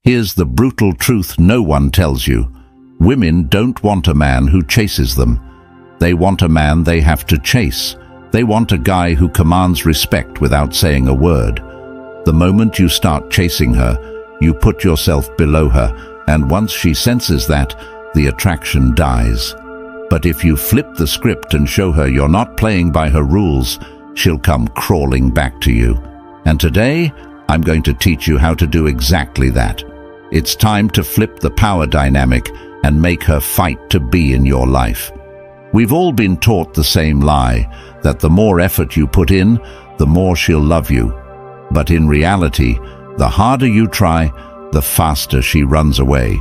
Here's the brutal truth no one tells you. Women don't want a man who chases them. They want a man they have to chase. They want a guy who commands respect without saying a word. The moment you start chasing her, you put yourself below her, and once she senses that, the attraction dies. But if you flip the script and show her you're not playing by her rules, she'll come crawling back to you. And today, I'm going to teach you how to do exactly that. It's time to flip the power dynamic and make her fight to be in your life. We've all been taught the same lie, that the more effort you put in, the more she'll love you. But in reality, the harder you try, the faster she runs away.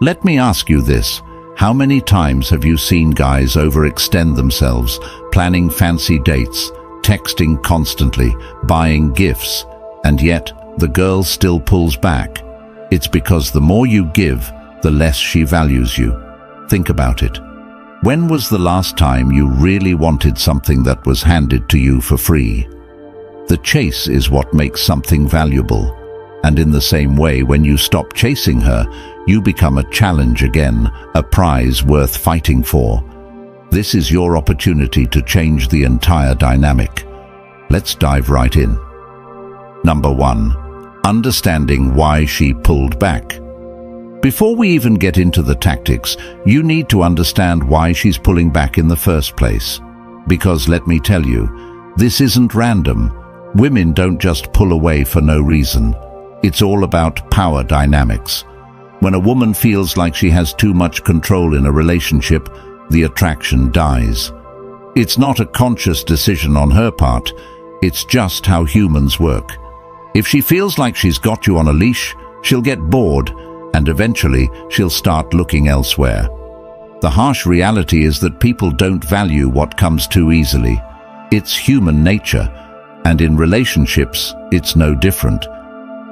Let me ask you this. How many times have you seen guys overextend themselves, planning fancy dates, texting constantly, buying gifts, and yet the girl still pulls back? It's because the more you give, the less she values you. Think about it. When was the last time you really wanted something that was handed to you for free? The chase is what makes something valuable. And in the same way, when you stop chasing her, you become a challenge again, a prize worth fighting for. This is your opportunity to change the entire dynamic. Let's dive right in. Number 1. Understanding why she pulled back. Before we even get into the tactics, you need to understand why she's pulling back in the first place. Because let me tell you, this isn't random. Women don't just pull away for no reason. It's all about power dynamics. When a woman feels like she has too much control in a relationship, the attraction dies. It's not a conscious decision on her part, it's just how humans work. If she feels like she's got you on a leash, she'll get bored, and eventually she'll start looking elsewhere. The harsh reality is that people don't value what comes too easily. It's human nature, and in relationships, it's no different.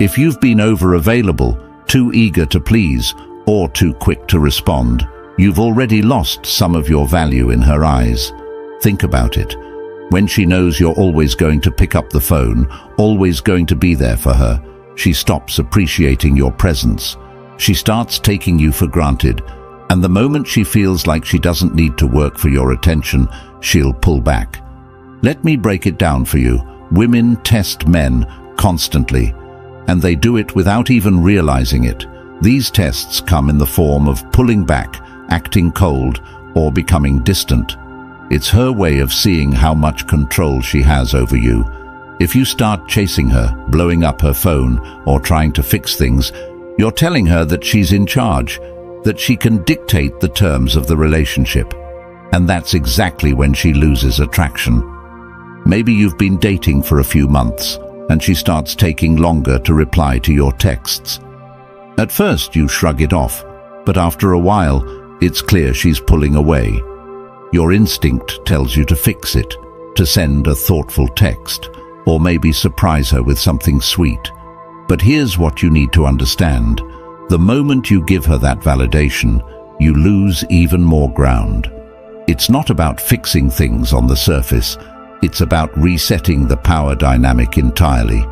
If you've been over-available, too eager to please, or too quick to respond, you've already lost some of your value in her eyes. Think about it. When she knows you're always going to pick up the phone, always going to be there for her, she stops appreciating your presence. She starts taking you for granted, and the moment she feels like she doesn't need to work for your attention, she'll pull back. Let me break it down for you. Women test men constantly, and they do it without even realizing it. These tests come in the form of pulling back, acting cold, or becoming distant. It's her way of seeing how much control she has over you. If you start chasing her, blowing up her phone, or trying to fix things, you're telling her that she's in charge, that she can dictate the terms of the relationship. And that's exactly when she loses attraction. Maybe you've been dating for a few months, and she starts taking longer to reply to your texts. At first you shrug it off, but after a while, it's clear she's pulling away. Your instinct tells you to fix it, to send a thoughtful text, or maybe surprise her with something sweet. But here's what you need to understand. The moment you give her that validation, you lose even more ground. It's not about fixing things on the surface. It's about resetting the power dynamic entirely.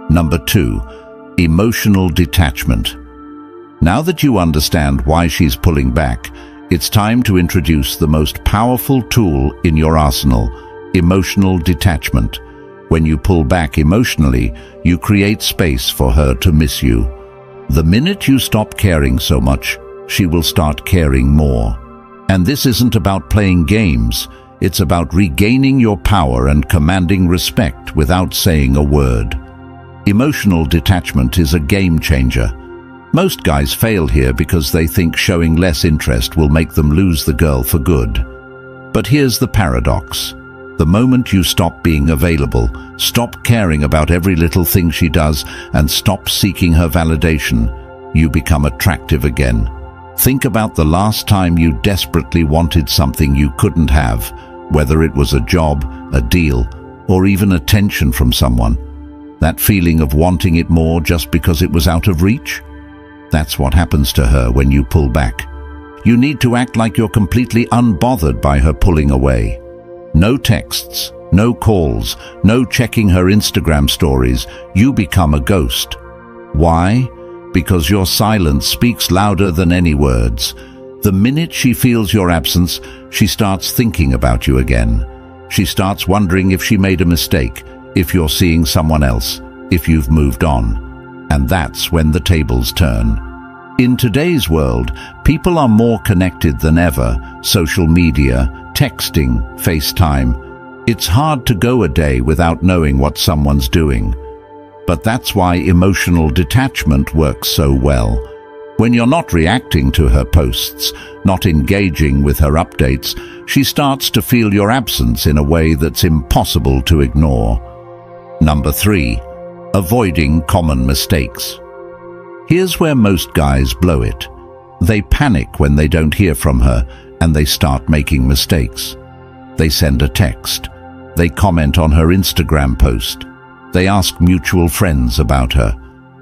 Number 2, emotional detachment. Now that you understand why she's pulling back, it's time to introduce the most powerful tool in your arsenal, emotional detachment. When you pull back emotionally, you create space for her to miss you. The minute you stop caring so much, she will start caring more. And this isn't about playing games. It's about regaining your power and commanding respect without saying a word. Emotional detachment is a game changer. Most guys fail here because they think showing less interest will make them lose the girl for good. But here's the paradox. The moment you stop being available, stop caring about every little thing she does, and stop seeking her validation, you become attractive again. Think about the last time you desperately wanted something you couldn't have, whether it was a job, a deal, or even attention from someone. That feeling of wanting it more just because it was out of reach? That's what happens to her when you pull back. You need to act like you're completely unbothered by her pulling away. No texts, no calls, no checking her Instagram stories. You become a ghost. Why? because your silence speaks louder than any words. The minute she feels your absence, she starts thinking about you again. She starts wondering if she made a mistake, if you're seeing someone else, if you've moved on. And that's when the tables turn. In today's world, people are more connected than ever. Social media, texting, FaceTime. It's hard to go a day without knowing what someone's doing. But that's why emotional detachment works so well. When you're not reacting to her posts, not engaging with her updates, she starts to feel your absence in a way that's impossible to ignore. Number 3. Avoiding common mistakes. Here's where most guys blow it. They panic when they don't hear from her, and they start making mistakes. They send a text. They comment on her Instagram post. They ask mutual friends about her.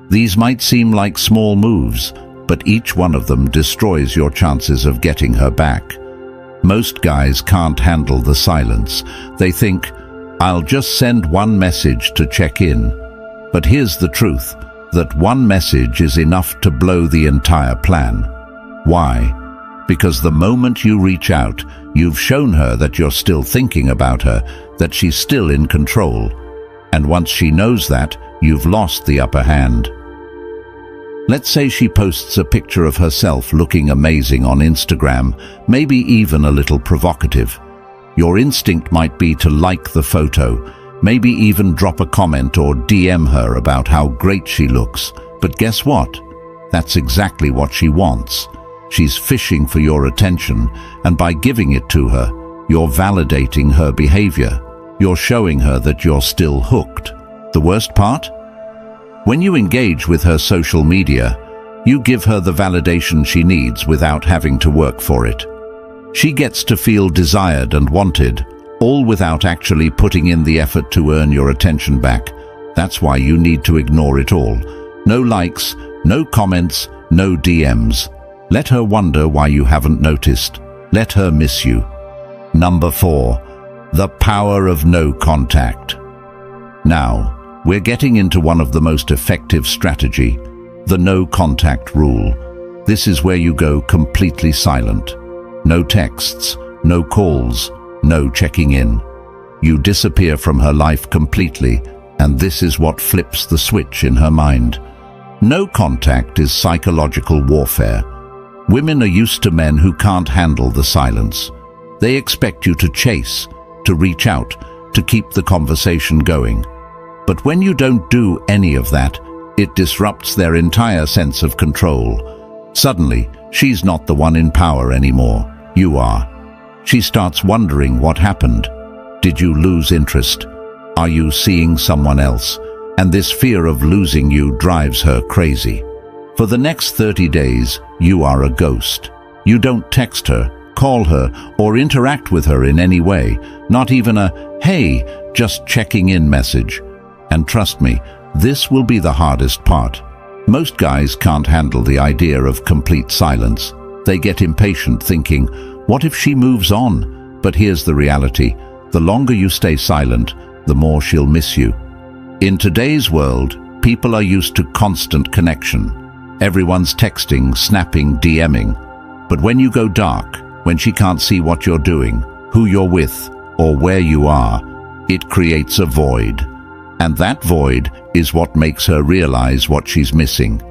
These might seem like small moves, but each one of them destroys your chances of getting her back. Most guys can't handle the silence. They think, I'll just send one message to check in. But here's the truth, that one message is enough to blow the entire plan. Why? Because the moment you reach out, you've shown her that you're still thinking about her, that she's still in control. And once she knows that, you've lost the upper hand. Let's say she posts a picture of herself looking amazing on Instagram, maybe even a little provocative. Your instinct might be to like the photo, maybe even drop a comment or DM her about how great she looks. But guess what? That's exactly what she wants. She's fishing for your attention, and by giving it to her, you're validating her behavior. You're showing her that you're still hooked. The worst part? When you engage with her social media, you give her the validation she needs without having to work for it. She gets to feel desired and wanted, all without actually putting in the effort to earn your attention back. That's why you need to ignore it all. No likes, no comments, no DMs. Let her wonder why you haven't noticed. Let her miss you. Number 4. The power of no contact. Now, we're getting into one of the most effective strategy, the no contact rule. This is where you go completely silent. No texts, no calls, no checking in. You disappear from her life completely, and this is what flips the switch in her mind. No contact is psychological warfare. Women are used to men who can't handle the silence. They expect you to chase, to reach out, to keep the conversation going. But when you don't do any of that, it disrupts their entire sense of control. Suddenly, she's not the one in power anymore. You are. She starts wondering what happened. Did you lose interest? Are you seeing someone else? And this fear of losing you drives her crazy. For the next 30 days, you are a ghost. You don't text her, call her, or interact with her in any way. Not even a, hey, just checking in message. And trust me, this will be the hardest part. Most guys can't handle the idea of complete silence. They get impatient thinking, what if she moves on? But here's the reality. The longer you stay silent, the more she'll miss you. In today's world, people are used to constant connection. Everyone's texting, snapping, DMing. But when you go dark, when she can't see what you're doing, who you're with, or where you are, it creates a void. And that void is what makes her realize what she's missing.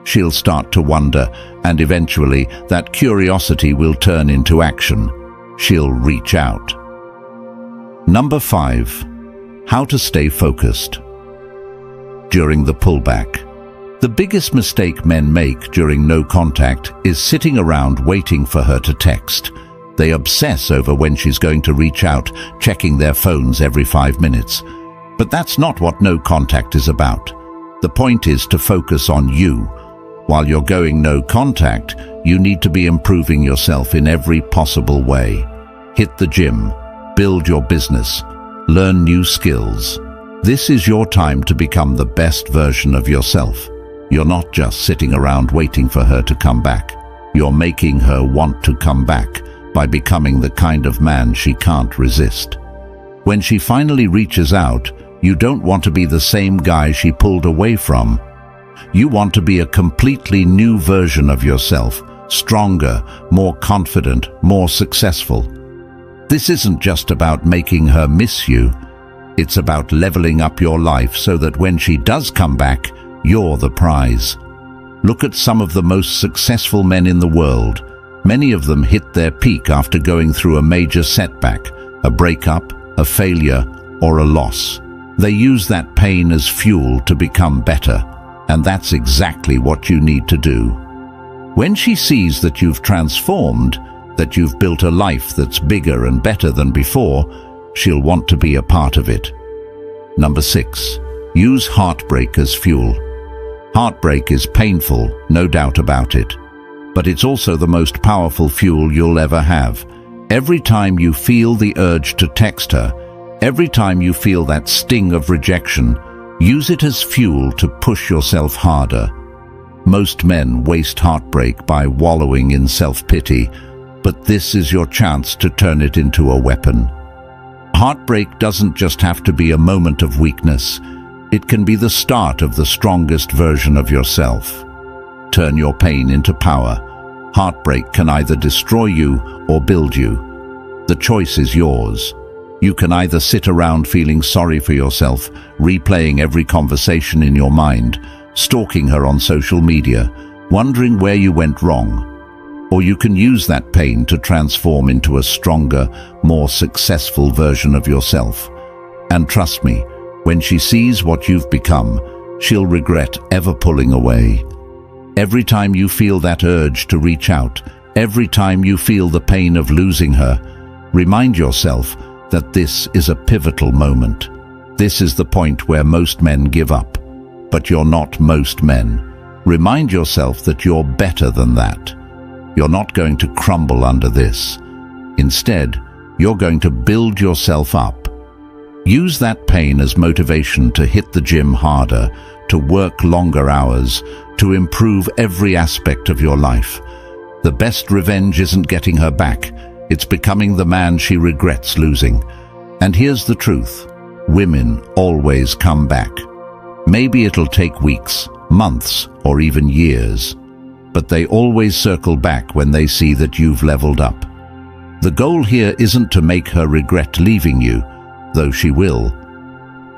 She'll start to wonder, and eventually that curiosity will turn into action. She'll reach out. Number 5. How to stay focused. During the pullback. The biggest mistake men make during no contact is sitting around waiting for her to text. They obsess over when she's going to reach out, checking their phones every 5 minutes. But that's not what no contact is about. The point is to focus on you. While you're going no contact, you need to be improving yourself in every possible way. Hit the gym, build your business, learn new skills. This is your time to become the best version of yourself. You're not just sitting around waiting for her to come back. You're making her want to come back by becoming the kind of man she can't resist. When she finally reaches out, you don't want to be the same guy she pulled away from. You want to be a completely new version of yourself, stronger, more confident, more successful. This isn't just about making her miss you. It's about leveling up your life so that when she does come back, you're the prize. Look at some of the most successful men in the world. Many of them hit their peak after going through a major setback, a breakup, a failure, or a loss. They use that pain as fuel to become better, and that's exactly what you need to do. When she sees that you've transformed, that you've built a life that's bigger and better than before, she'll want to be a part of it. Number 6. Use heartbreak as fuel. Heartbreak is painful, no doubt about it. But it's also the most powerful fuel you'll ever have. Every time you feel the urge to text her, every time you feel that sting of rejection, use it as fuel to push yourself harder. Most men waste heartbreak by wallowing in self-pity, but this is your chance to turn it into a weapon. Heartbreak doesn't just have to be a moment of weakness. It can be the start of the strongest version of yourself. Turn your pain into power. Heartbreak can either destroy you or build you. The choice is yours. You can either sit around feeling sorry for yourself, replaying every conversation in your mind, stalking her on social media, wondering where you went wrong. Or you can use that pain to transform into a stronger, more successful version of yourself. And trust me, when she sees what you've become, she'll regret ever pulling away. Every time you feel that urge to reach out, every time you feel the pain of losing her, remind yourself that this is a pivotal moment. This is the point where most men give up. But you're not most men. Remind yourself that you're better than that. You're not going to crumble under this. Instead, you're going to build yourself up. Use that pain as motivation to hit the gym harder, to work longer hours, to improve every aspect of your life. The best revenge isn't getting her back. It's becoming the man she regrets losing. And here's the truth. Women always come back. Maybe it'll take weeks, months, or even years. But they always circle back when they see that you've leveled up. The goal here isn't to make her regret leaving you, though she will.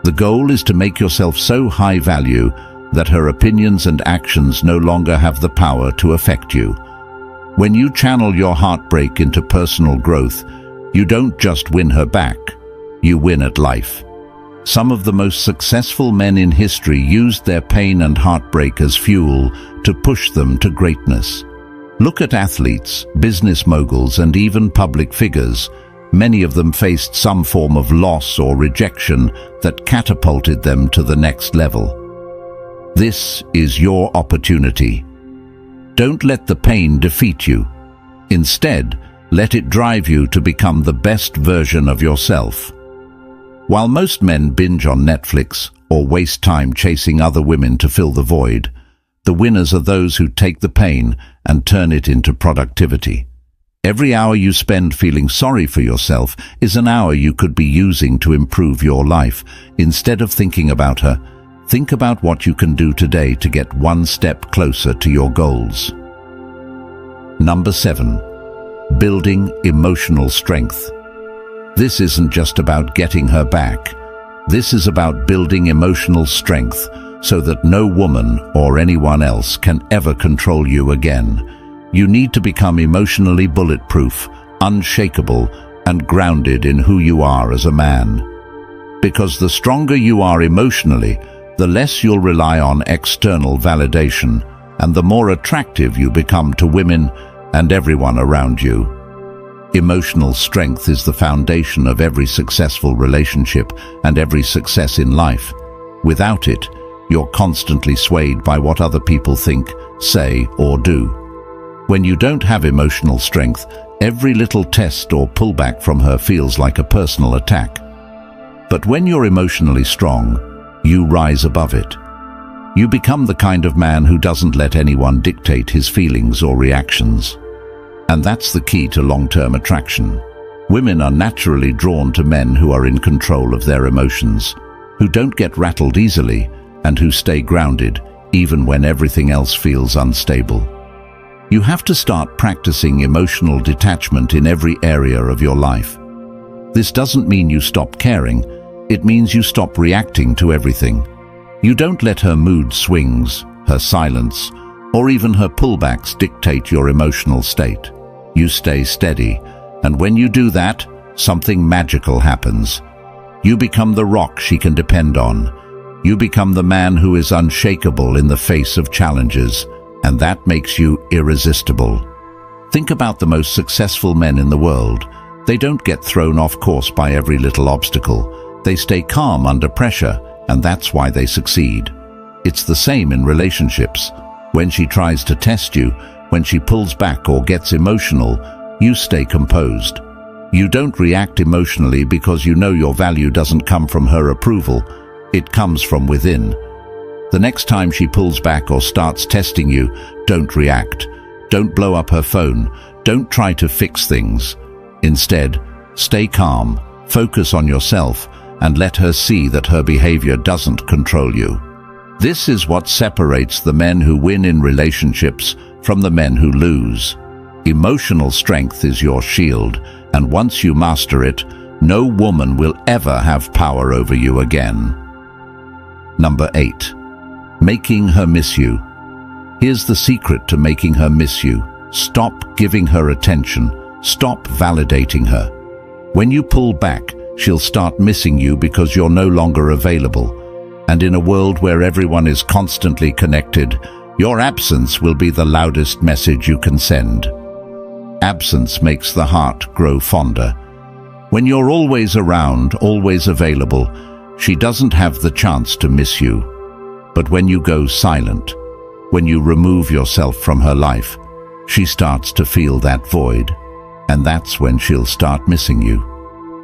The goal is to make yourself so high value that her opinions and actions no longer have the power to affect you. When you channel your heartbreak into personal growth, you don't just win her back, you win at life. Some of the most successful men in history used their pain and heartbreak as fuel to push them to greatness. Look at athletes, business moguls, and even public figures. Many of them faced some form of loss or rejection that catapulted them to the next level. This is your opportunity. Don't let the pain defeat you. Instead, let it drive you to become the best version of yourself. While most men binge on Netflix or waste time chasing other women to fill the void, the winners are those who take the pain and turn it into productivity. Every hour you spend feeling sorry for yourself is an hour you could be using to improve your life. Instead of thinking about her, think about what you can do today to get one step closer to your goals. Number 7. Building emotional strength. This isn't just about getting her back. This is about building emotional strength so that no woman or anyone else can ever control you again. You need to become emotionally bulletproof, unshakable, and grounded in who you are as a man. Because the stronger you are emotionally, the less you'll rely on external validation, and the more attractive you become to women and everyone around you. Emotional strength is the foundation of every successful relationship and every success in life. Without it, you're constantly swayed by what other people think, say, or do. When you don't have emotional strength, every little test or pullback from her feels like a personal attack. But when you're emotionally strong, you rise above it. You become the kind of man who doesn't let anyone dictate his feelings or reactions. And that's the key to long-term attraction. Women are naturally drawn to men who are in control of their emotions, who don't get rattled easily, and who stay grounded, even when everything else feels unstable. You have to start practicing emotional detachment in every area of your life. This doesn't mean you stop caring, it means you stop reacting to everything. You don't let her mood swings, her silence, or even her pullbacks dictate your emotional state. You stay steady, and when you do that, something magical happens. You become the rock she can depend on. You become the man who is unshakable in the face of challenges, and that makes you irresistible. Think about the most successful men in the world. They don't get thrown off course by every little obstacle. They stay calm under pressure, and that's why they succeed. It's the same in relationships. When she tries to test you, when she pulls back or gets emotional, you stay composed. You don't react emotionally because you know your value doesn't come from her approval. It comes from within. The next time she pulls back or starts testing you, don't react. Don't blow up her phone. Don't try to fix things. Instead, stay calm, focus on yourself, and let her see that her behavior doesn't control you. This is what separates the men who win in relationships from the men who lose. Emotional strength is your shield, and once you master it, no woman will ever have power over you again. Number 8. Making her miss you. Here's the secret to making her miss you. Stop giving her attention. Stop validating her. When you pull back, she'll start missing you because you're no longer available. And in a world where everyone is constantly connected, your absence will be the loudest message you can send. Absence makes the heart grow fonder. When you're always around, always available, she doesn't have the chance to miss you. But when you go silent, when you remove yourself from her life, she starts to feel that void. And that's when she'll start missing you.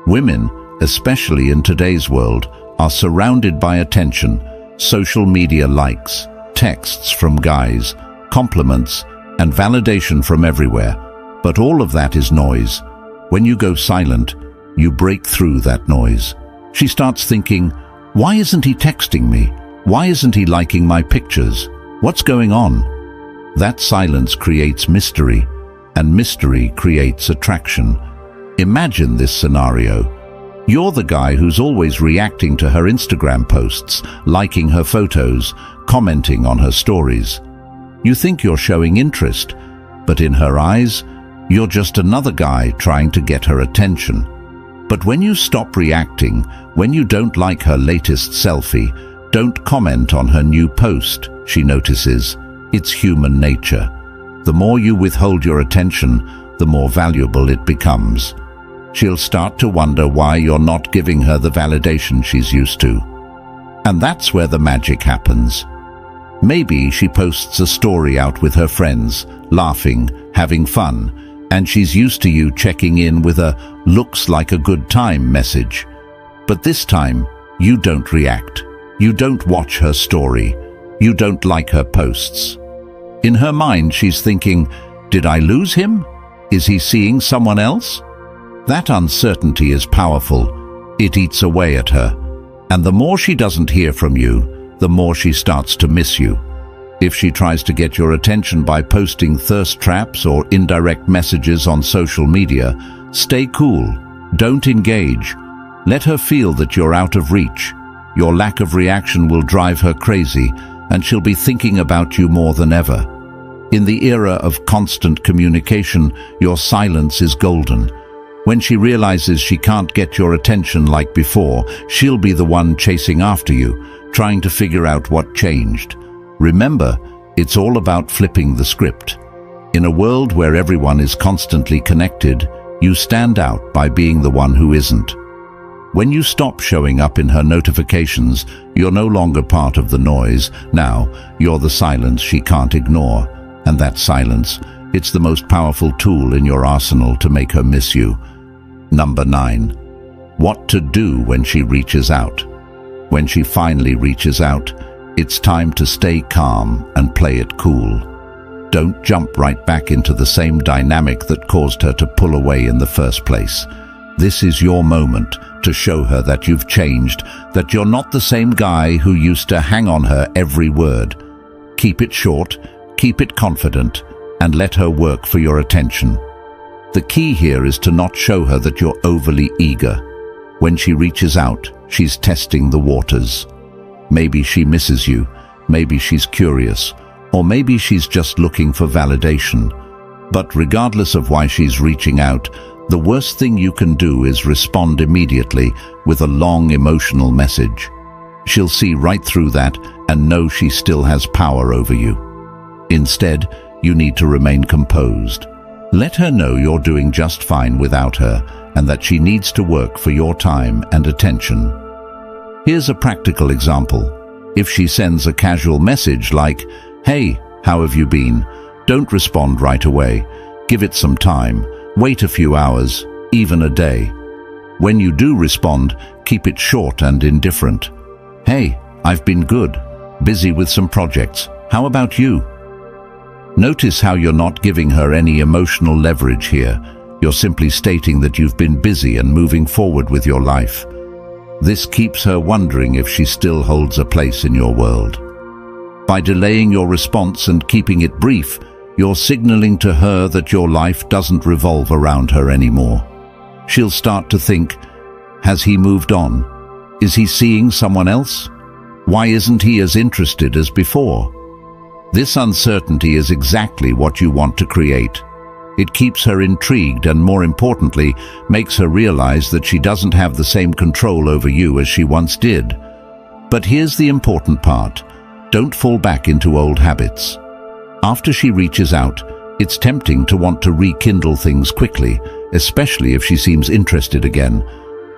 Women, especially in today's world, are surrounded by attention, social media likes, texts from guys, compliments, and validation from everywhere. But all of that is noise. When you go silent, you break through that noise. She starts thinking, why isn't he texting me? Why isn't he liking my pictures? What's going on? That silence creates mystery, and mystery creates attraction. Imagine this scenario. You're the guy who's always reacting to her Instagram posts, liking her photos, commenting on her stories. You think you're showing interest, but in her eyes, you're just another guy trying to get her attention. But when you stop reacting, when you don't like her latest selfie, don't comment on her new post, she notices. It's human nature. The more you withhold your attention, the more valuable it becomes. She'll start to wonder why you're not giving her the validation she's used to. And that's where the magic happens. Maybe she posts a story out with her friends, laughing, having fun, and she's used to you checking in with a "looks like a good time" message. But this time, you don't react. You don't watch her story. You don't like her posts. In her mind, she's thinking, did I lose him? Is he seeing someone else? That uncertainty is powerful. It eats away at her. And the more she doesn't hear from you, the more she starts to miss you. If she tries to get your attention by posting thirst traps or indirect messages on social media, stay cool. Don't engage. Let her feel that you're out of reach. Your lack of reaction will drive her crazy, and she'll be thinking about you more than ever. In the era of constant communication, your silence is golden. When she realizes she can't get your attention like before, she'll be the one chasing after you, trying to figure out what changed. Remember, it's all about flipping the script. In a world where everyone is constantly connected, you stand out by being the one who isn't. When you stop showing up in her notifications, you're no longer part of the noise. Now, you're the silence she can't ignore. And that silence, it's the most powerful tool in your arsenal to make her miss you. Number 9. What to do when she reaches out. When she finally reaches out, it's time to stay calm and play it cool. Don't jump right back into the same dynamic that caused her to pull away in the first place. This is your moment to show her that you've changed, that you're not the same guy who used to hang on her every word. Keep it short, keep it confident, and let her work for your attention. The key here is to not show her that you're overly eager. When she reaches out, she's testing the waters. Maybe she misses you, maybe she's curious, or maybe she's just looking for validation. But regardless of why she's reaching out, the worst thing you can do is respond immediately with a long emotional message. She'll see right through that and know she still has power over you. Instead, you need to remain composed. Let her know you're doing just fine without her and that she needs to work for your time and attention. Here's a practical example. If she sends a casual message like, "Hey, how have you been?" don't respond right away. Give it some time. Wait a few hours, even a day. When you do respond, keep it short and indifferent. "Hey, I've been good. Busy with some projects. How about you?" Notice how you're not giving her any emotional leverage here. You're simply stating that you've been busy and moving forward with your life. This keeps her wondering if she still holds a place in your world. By delaying your response and keeping it brief, you're signaling to her that your life doesn't revolve around her anymore. She'll start to think, has he moved on? Is he seeing someone else? Why isn't he as interested as before? This uncertainty is exactly what you want to create. It keeps her intrigued and, more importantly, makes her realize that she doesn't have the same control over you as she once did. But here's the important part. Don't fall back into old habits. After she reaches out, it's tempting to want to rekindle things quickly, especially if she seems interested again.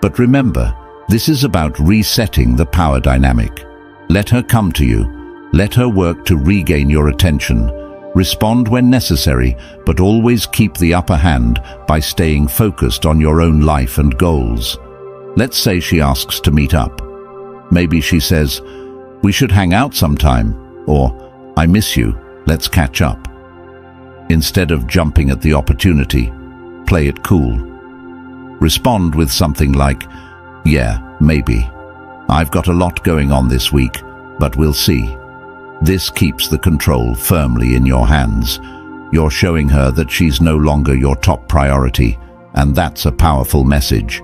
But remember, this is about resetting the power dynamic. Let her come to you. Let her work to regain your attention. Respond when necessary, but always keep the upper hand by staying focused on your own life and goals. Let's say she asks to meet up. Maybe she says, "We should hang out sometime," or "I miss you, let's catch up." Instead of jumping at the opportunity, play it cool. Respond with something like, "Yeah, maybe. I've got a lot going on this week, but we'll see." This keeps the control firmly in your hands. You're showing her that she's no longer your top priority, and that's a powerful message.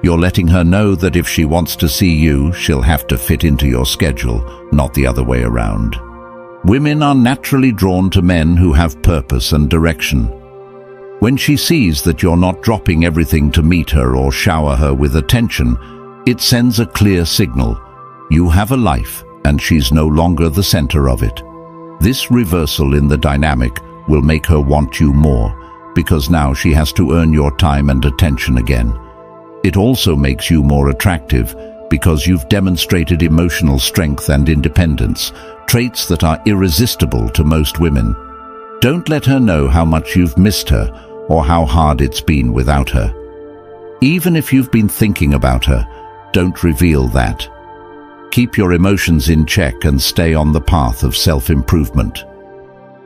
You're letting her know that if she wants to see you, she'll have to fit into your schedule, not the other way around. Women are naturally drawn to men who have purpose and direction. When she sees that you're not dropping everything to meet her or shower her with attention, it sends a clear signal. You have a life, and she's no longer the center of it. This reversal in the dynamic will make her want you more, because now she has to earn your time and attention again. It also makes you more attractive, because you've demonstrated emotional strength and independence, traits that are irresistible to most women. Don't let her know how much you've missed her or how hard it's been without her. Even if you've been thinking about her, don't reveal that. Keep your emotions in check and stay on the path of self-improvement.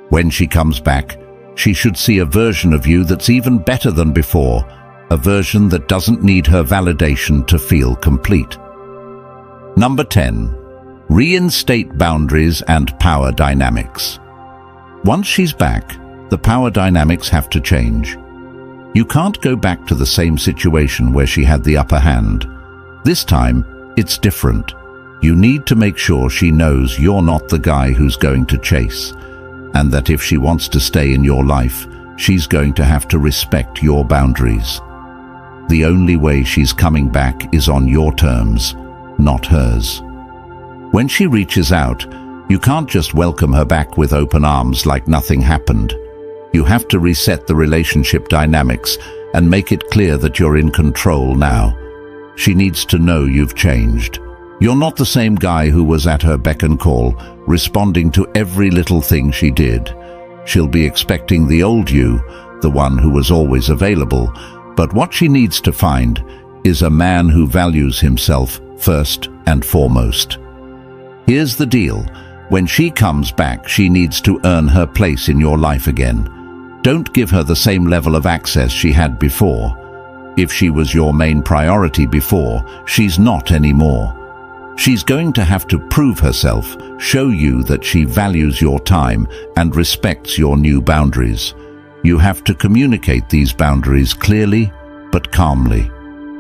When she comes back, she should see a version of you that's even better than before, a version that doesn't need her validation to feel complete. Number 10. Reinstate boundaries and power dynamics. Once she's back, the power dynamics have to change. You can't go back to the same situation where she had the upper hand. This time, it's different. You need to make sure she knows you're not the guy who's going to chase, and that if she wants to stay in your life, she's going to have to respect your boundaries. The only way she's coming back is on your terms, not hers. When she reaches out, you can't just welcome her back with open arms like nothing happened. You have to reset the relationship dynamics and make it clear that you're in control now. She needs to know you've changed. You're not the same guy who was at her beck and call, responding to every little thing she did. She'll be expecting the old you, the one who was always available, but what she needs to find is a man who values himself first and foremost. Here's the deal. When she comes back, she needs to earn her place in your life again. Don't give her the same level of access she had before. If she was your main priority before, she's not anymore. She's going to have to prove herself, show you that she values your time and respects your new boundaries. You have to communicate these boundaries clearly but calmly.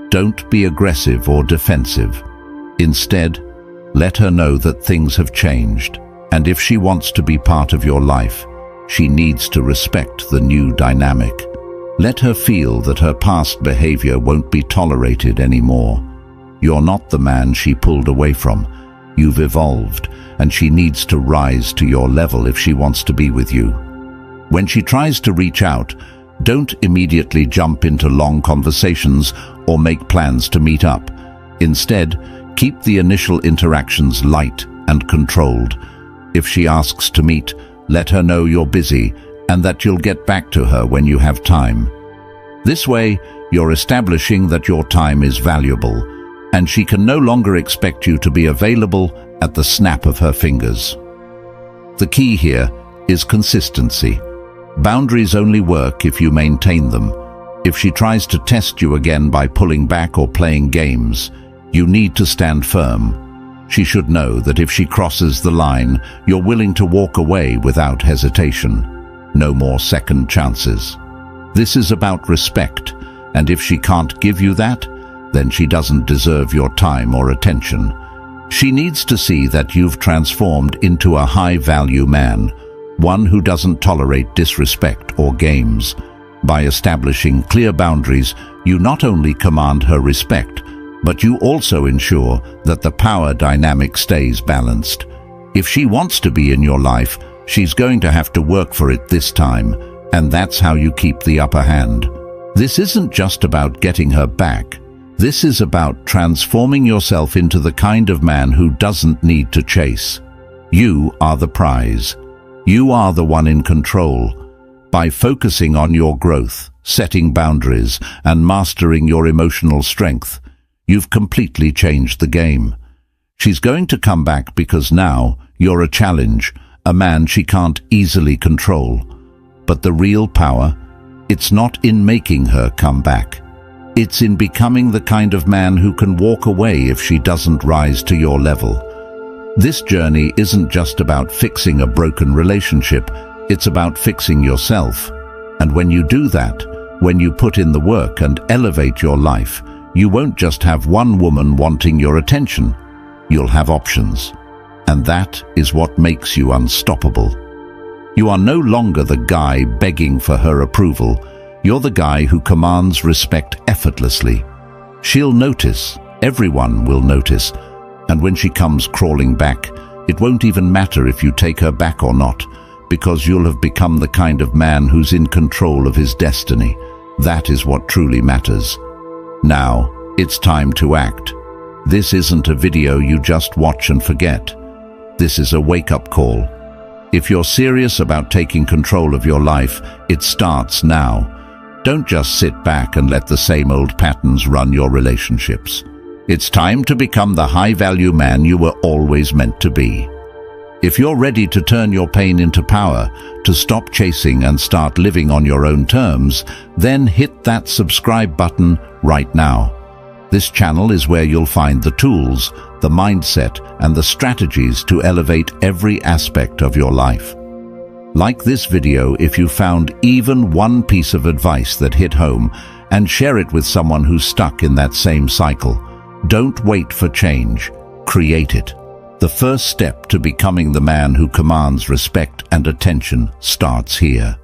Don't be aggressive or defensive. Instead, let her know that things have changed, and if she wants to be part of your life, she needs to respect the new dynamic. Let her feel that her past behavior won't be tolerated anymore. You're not the man she pulled away from. You've evolved, and she needs to rise to your level if she wants to be with you. When she tries to reach out, don't immediately jump into long conversations or make plans to meet up. Instead, keep the initial interactions light and controlled. If she asks to meet, let her know you're busy and that you'll get back to her when you have time. This way, you're establishing that your time is valuable, and she can no longer expect you to be available at the snap of her fingers. The key here is consistency. Boundaries only work if you maintain them. If she tries to test you again by pulling back or playing games, you need to stand firm. She should know that if she crosses the line, you're willing to walk away without hesitation. No more second chances. This is about respect, and if she can't give you that, then she doesn't deserve your time or attention. She needs to see that you've transformed into a high-value man, one who doesn't tolerate disrespect or games. By establishing clear boundaries, you not only command her respect, but you also ensure that the power dynamic stays balanced. If she wants to be in your life, she's going to have to work for it this time, and that's how you keep the upper hand. This isn't just about getting her back. This is about transforming yourself into the kind of man who doesn't need to chase. You are the prize. You are the one in control. By focusing on your growth, setting boundaries, and mastering your emotional strength, you've completely changed the game. She's going to come back because now you're a challenge, a man she can't easily control. But the real power, it's not in making her come back. It's in becoming the kind of man who can walk away if she doesn't rise to your level. This journey isn't just about fixing a broken relationship, it's about fixing yourself. And when you do that, when you put in the work and elevate your life, you won't just have one woman wanting your attention. You'll have options. And that is what makes you unstoppable. You are no longer the guy begging for her approval. You're the guy who commands respect effortlessly. She'll notice, everyone will notice, and when she comes crawling back, it won't even matter if you take her back or not, because you'll have become the kind of man who's in control of his destiny. That is what truly matters. Now, it's time to act. This isn't a video you just watch and forget. This is a wake-up call. If you're serious about taking control of your life, it starts now. Don't just sit back and let the same old patterns run your relationships. It's time to become the high-value man you were always meant to be. If you're ready to turn your pain into power, to stop chasing and start living on your own terms, then hit that subscribe button right now. This channel is where you'll find the tools, the mindset, and the strategies to elevate every aspect of your life. Like this video if you found even one piece of advice that hit home, and share it with someone who's stuck in that same cycle. Don't wait for change. Create it. The first step to becoming the man who commands respect and attention starts here.